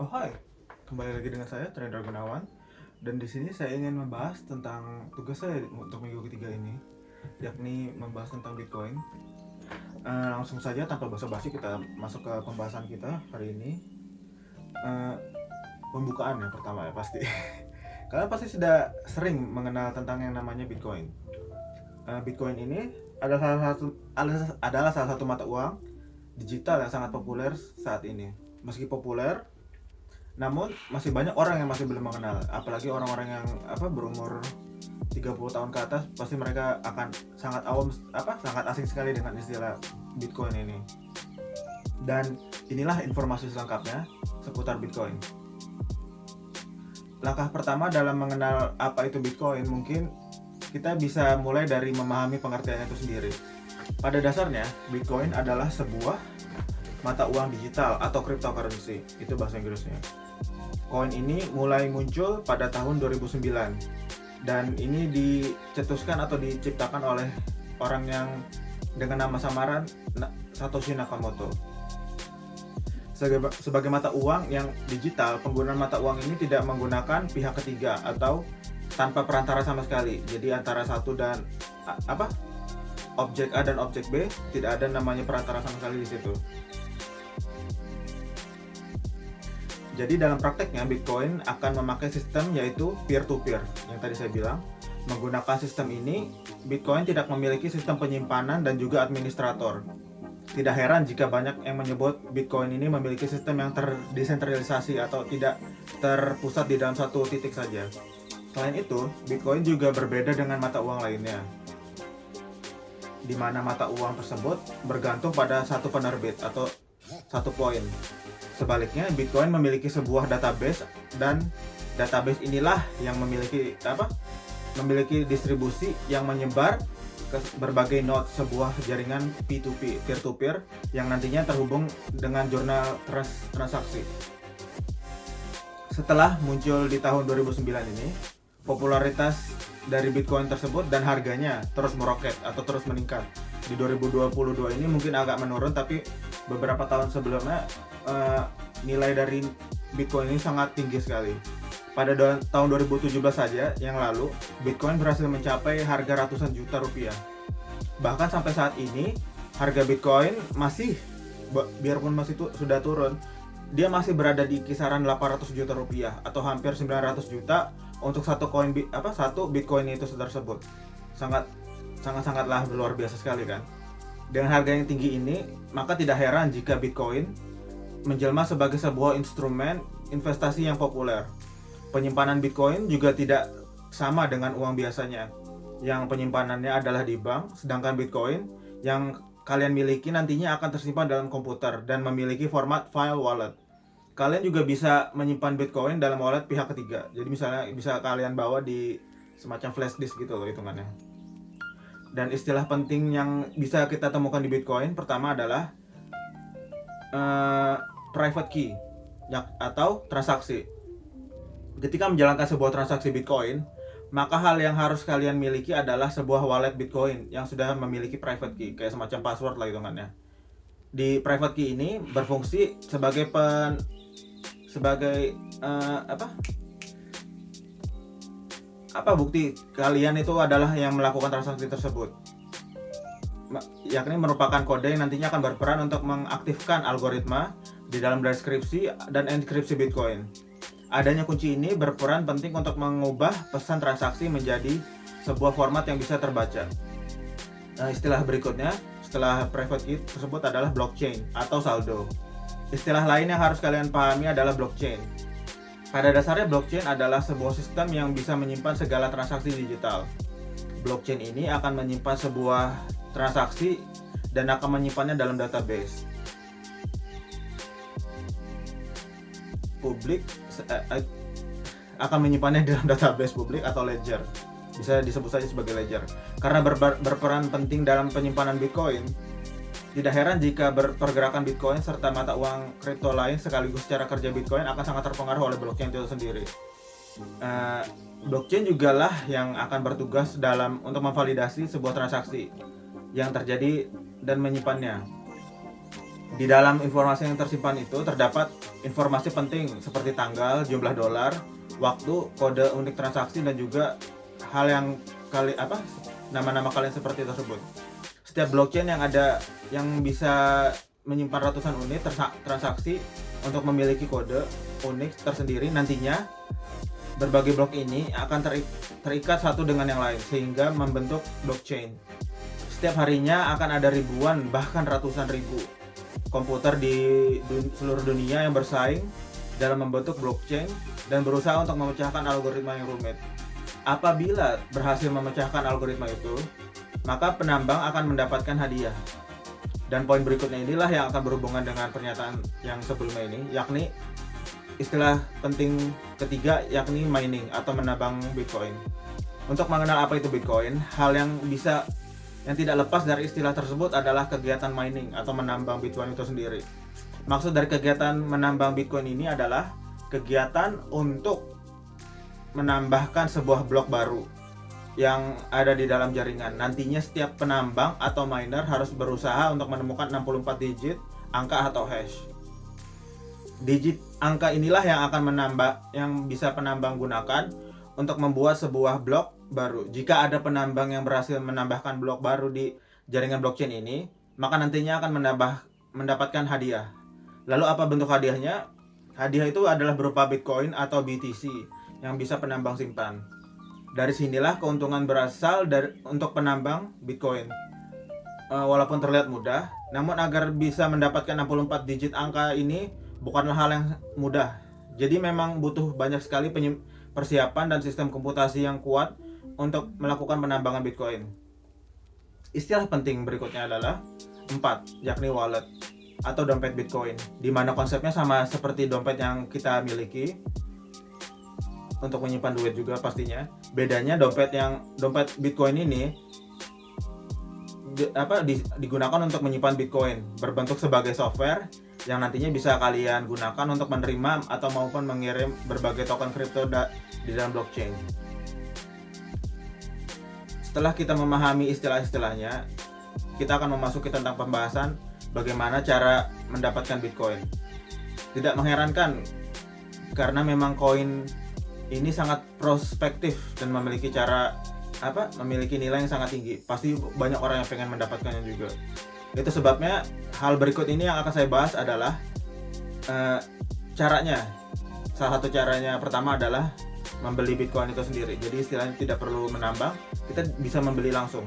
Oh hai, kembali lagi dengan saya Trendra Gunawan, dan di sini saya ingin membahas tentang tugas saya untuk minggu ketiga ini, yakni membahas tentang Bitcoin. Langsung saja tanpa basa-basi kita masuk ke pembahasan kita hari ini. Eh, Pembukaan ya pertama ya pasti. Kalian pasti sudah sering mengenal tentang yang namanya Bitcoin. Bitcoin ini adalah salah satu mata uang digital yang sangat populer saat ini. Meski populer, namun masih banyak orang yang masih belum mengenal, apalagi orang-orang yang berumur 30 tahun ke atas, pasti mereka akan sangat awam sangat asing sekali dengan istilah Bitcoin ini. Dan inilah informasi selengkapnya seputar Bitcoin. Langkah pertama dalam mengenal apa itu Bitcoin, mungkin kita bisa mulai dari memahami pengertiannya itu sendiri. Pada dasarnya, Bitcoin adalah sebuah mata uang digital atau cryptocurrency, itu bahasa Inggrisnya. Koin ini mulai muncul pada tahun 2009 dan ini dicetuskan atau diciptakan oleh orang yang dengan nama samaran Satoshi Nakamoto. Sebagai mata uang yang digital, penggunaan mata uang ini tidak menggunakan pihak ketiga atau tanpa perantara sama sekali. Jadi antara satu dan objek A dan objek B tidak ada namanya perantara sama sekali di situ. Jadi dalam prakteknya Bitcoin akan memakai sistem yaitu peer-to-peer yang tadi saya bilang. Menggunakan sistem ini, Bitcoin tidak memiliki sistem penyimpanan dan juga administrator. Tidak heran jika banyak yang menyebut Bitcoin ini memiliki sistem yang terdesentralisasi atau tidak terpusat di dalam satu titik saja. Selain itu, Bitcoin juga berbeda dengan mata uang lainnya, di mana mata uang tersebut bergantung pada satu penerbit atau satu poin. Sebaliknya, Bitcoin memiliki sebuah database dan database inilah yang memiliki distribusi yang menyebar ke berbagai node sebuah jaringan P2P, peer-to-peer, yang nantinya terhubung dengan jurnal transaksi. Setelah muncul di tahun 2009 ini, popularitas dari Bitcoin tersebut dan harganya terus meroket atau terus meningkat. Di 2022 ini mungkin agak menurun, tapi beberapa tahun sebelumnya nilai dari Bitcoin ini sangat tinggi sekali. Pada tahun 2017 saja yang lalu, Bitcoin berhasil mencapai harga ratusan juta rupiah. Bahkan sampai saat ini, harga Bitcoin masih, biarpun masih sudah turun, dia masih berada di kisaran 800 juta rupiah atau hampir 900 juta untuk satu Bitcoin itu tersebut. Sangatlah luar biasa sekali kan. Dengan harga yang tinggi ini, maka tidak heran jika Bitcoin menjelma sebagai sebuah instrumen investasi yang populer. Penyimpanan Bitcoin juga tidak sama dengan uang biasanya, yang penyimpanannya adalah di bank, sedangkan Bitcoin yang kalian miliki nantinya akan tersimpan dalam komputer dan memiliki format file wallet. Kalian juga bisa menyimpan Bitcoin dalam wallet pihak ketiga. Jadi misalnya bisa kalian bawa di semacam flash disk gitu loh hitungannya. Dan istilah penting yang bisa kita temukan di Bitcoin pertama adalah private key atau transaksi. Ketika menjalankan sebuah transaksi Bitcoin, maka hal yang harus kalian miliki adalah sebuah wallet Bitcoin yang sudah memiliki private key, kayak semacam password lah hitungannya. Di private key ini berfungsi sebagai bukti kalian itu adalah yang melakukan transaksi tersebut, yakni merupakan kode yang nantinya akan berperan untuk mengaktifkan algoritma di dalam deskripsi dan enkripsi Bitcoin. Adanya kunci ini berperan penting untuk mengubah pesan transaksi menjadi sebuah format yang bisa terbaca. Istilah berikutnya setelah private key tersebut adalah blockchain atau saldo. Istilah lain yang harus kalian pahami adalah blockchain. Pada dasarnya blockchain adalah sebuah sistem yang bisa menyimpan segala transaksi digital. Blockchain ini akan menyimpan sebuah transaksi dan akan menyimpannya dalam database publik, akan menyimpannya dalam database publik atau ledger, bisa disebut saja sebagai ledger. Karena berperan penting dalam penyimpanan Bitcoin, tidak heran jika pergerakan Bitcoin serta mata uang kripto lain sekaligus cara kerja Bitcoin akan sangat terpengaruh oleh blockchain itu sendiri. Blockchain juga lah yang akan bertugas untuk memvalidasi sebuah transaksi yang terjadi dan menyimpannya. Di dalam informasi yang tersimpan itu terdapat informasi penting seperti tanggal, jumlah dolar, waktu, kode unik transaksi, dan juga hal yang nama-nama kalian seperti tersebut. Setiap blockchain yang bisa menyimpan ratusan unit transaksi untuk memiliki kode unik tersendiri. Nantinya berbagai blok ini akan terikat satu dengan yang lain sehingga membentuk blockchain. Setiap harinya akan ada ribuan bahkan ratusan ribu komputer di seluruh dunia yang bersaing dalam membentuk blockchain dan berusaha untuk memecahkan algoritma yang rumit. Apabila berhasil memecahkan algoritma itu, maka penambang akan mendapatkan hadiah. Dan poin berikutnya inilah yang akan berhubungan dengan pernyataan yang sebelumnya ini, yakni istilah penting ketiga, yakni mining atau menambang Bitcoin. Untuk mengenal apa itu Bitcoin, hal yang tidak lepas dari istilah tersebut adalah kegiatan mining atau menambang Bitcoin itu sendiri. Maksud dari kegiatan menambang Bitcoin ini adalah kegiatan untuk menambahkan sebuah blok baru yang ada di dalam jaringan. Nantinya setiap penambang atau miner harus berusaha untuk menemukan 64 digit angka atau hash. Digit angka inilah yang bisa penambang gunakan untuk membuat sebuah blok baru. Jika ada penambang yang berhasil menambahkan blok baru di jaringan blockchain ini, maka nantinya akan mendapatkan hadiah. Lalu apa bentuk hadiahnya? Hadiah itu adalah berupa Bitcoin atau BTC yang bisa penambang simpan. Dari sinilah keuntungan berasal untuk penambang Bitcoin. Walaupun terlihat mudah, namun agar bisa mendapatkan 64 digit angka ini bukanlah hal yang mudah. Jadi memang butuh banyak sekali persiapan dan sistem komputasi yang kuat untuk melakukan penambangan Bitcoin. Istilah penting berikutnya adalah 4, yakni wallet atau dompet Bitcoin, di mana konsepnya sama seperti dompet yang kita miliki untuk menyimpan duit juga pastinya. Bedanya dompet Bitcoin ini digunakan untuk menyimpan Bitcoin berbentuk sebagai software yang nantinya bisa kalian gunakan untuk menerima atau maupun mengirim berbagai token kripto di dalam blockchain. Setelah kita memahami istilah-istilahnya, kita akan memasuki tentang pembahasan bagaimana cara mendapatkan Bitcoin. Tidak mengherankan karena memang koin ini sangat prospektif dan memiliki nilai yang sangat tinggi. Pasti banyak orang yang pengen mendapatkannya juga. Itu sebabnya hal berikut ini yang akan saya bahas adalah caranya. Salah satu caranya pertama adalah membeli Bitcoin itu sendiri. Jadi istilahnya tidak perlu menambang, kita bisa membeli langsung.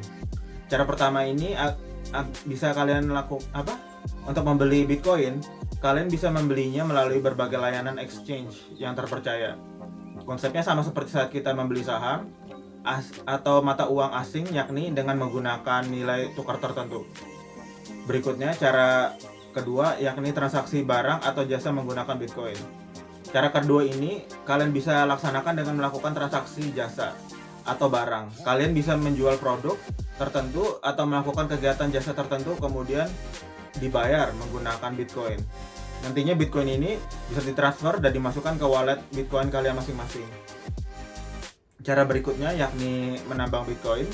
Cara pertama ini bisa kalian untuk membeli Bitcoin, kalian bisa membelinya melalui berbagai layanan exchange yang terpercaya. Konsepnya sama seperti saat kita membeli saham atau mata uang asing, yakni dengan menggunakan nilai tukar tertentu. Berikutnya cara kedua, yakni transaksi barang atau jasa menggunakan Bitcoin. Cara kedua ini kalian bisa laksanakan dengan melakukan transaksi jasa atau barang. Kalian bisa menjual produk tertentu atau melakukan kegiatan jasa tertentu kemudian dibayar menggunakan Bitcoin. Nantinya Bitcoin ini bisa ditransfer dan dimasukkan ke wallet Bitcoin kalian masing-masing. Cara berikutnya yakni menambang Bitcoin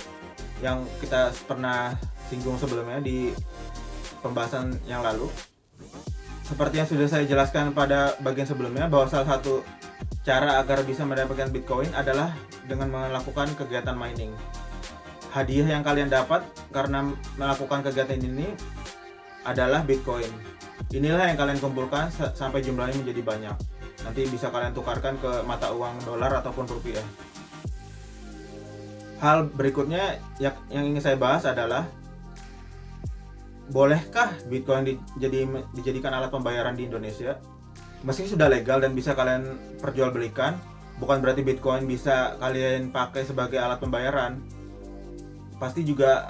yang kita pernah singgung sebelumnya di pembahasan yang lalu. Seperti yang sudah saya jelaskan pada bagian sebelumnya, bahwa salah satu cara agar bisa mendapatkan Bitcoin adalah dengan melakukan kegiatan mining. Hadiah yang kalian dapat karena melakukan kegiatan ini adalah Bitcoin. Inilah yang kalian kumpulkan sampai jumlahnya menjadi banyak. Nanti bisa kalian tukarkan ke mata uang dolar ataupun rupiah. Hal berikutnya yang ingin saya bahas adalah, bolehkah Bitcoin dijadikan alat pembayaran di Indonesia? Meski sudah legal dan bisa kalian perjualbelikan, bukan berarti Bitcoin bisa kalian pakai sebagai alat pembayaran. Pasti juga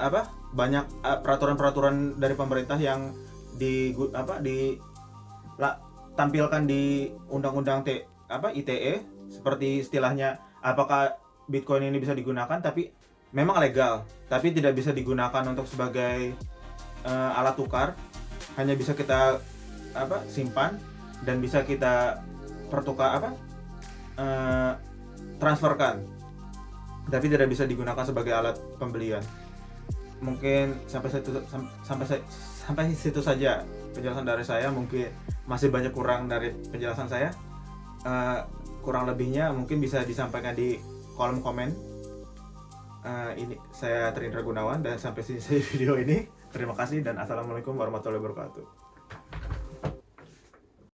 banyak peraturan-peraturan dari pemerintah yang tampilkan di undang-undang ITE, seperti istilahnya apakah Bitcoin ini bisa digunakan, tapi memang legal, tapi tidak bisa digunakan untuk sebagai alat tukar. Hanya bisa kita simpan dan bisa kita transferkan, tapi tidak bisa digunakan sebagai alat pembelian. Mungkin sampai situ saja penjelasan dari saya. Mungkin masih banyak kurang dari penjelasan saya. Kurang lebihnya mungkin bisa disampaikan di kolom komen. Ini saya Trindra Gunawan dan sampai sini saya video ini. Terima kasih dan assalamualaikum warahmatullahi wabarakatuh.